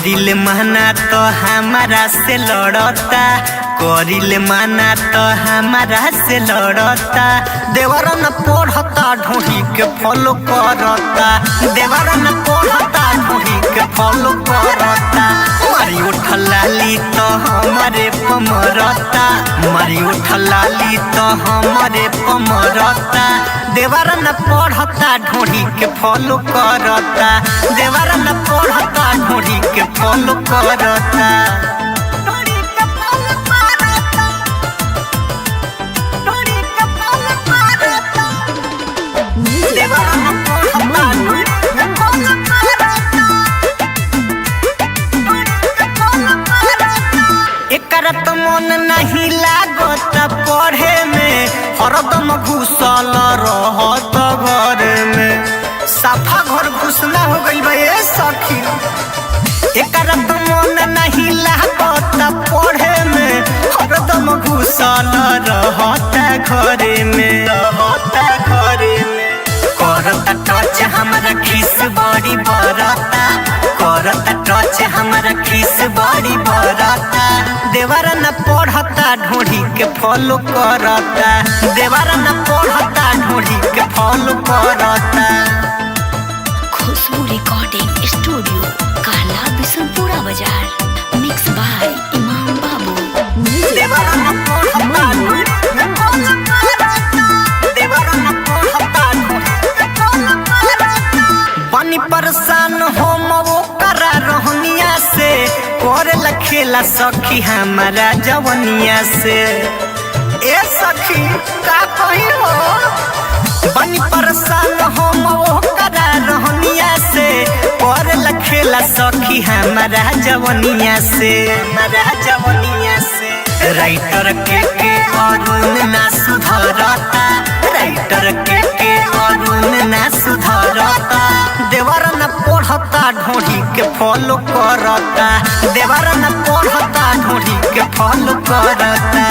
करिल माना तो हमारा से लड़ता, करिल माना तो हमारा से लड़ता। देवरन पढ़ता ढोही के फॉलो करता, देवरन पढ़ता ढोही के फॉलो करता। मारी उठलाली तो हमारे पमरता, मारी उठलाली तो हमारे पमरता। देवरन पढ़ता ढोही के फॉलो करता, देवरन पढ़ता ढोही के फॉलो करता। एकरा तो मन नहीं लागत पढ़े में, हरदम घुसल रहत घर में। साफा घर घुसना हो गई बा ये सखी। एकरा तो मन नहीं लागत पढ़े में, हरदम घुसल रहत घर में, रहत घर में। करता टच हमारा खिस बड़ी बरता, करता टच हमारा खिस बड़ी बरता। देवरन पढ़ता ढोढ़ी के फॉलो करता, देवरन पढ़ता ढोढ़ी के फॉलो करता। खुशबू रिकॉर्डिंग स्टूडियो काला बिशनपुरा बाजार, मिक्स बाय इमाम बाबू। देवरन पढ़ता ढोढ़ी के फॉलो करता, देवरन पढ़ता ढोढ़ी के फॉलो करता। बनी परेशान हम वो करा रहनिया से, कर लखेला सखी हमारा जवनिया से। ए सखी का कही हो, बनी परेशान हम वो करा रहनिया से, कर लखेला सखी हमारा जवनिया से, हमारा जवनिया से। राइटर के अरुण ना सुधरता, राइटर के अरुण ना सुधरता। देवरन पढ़ता ढोढ़ी के फॉलो करता, देवरन पढ़ता ढोढ़ी के फॉलो करता।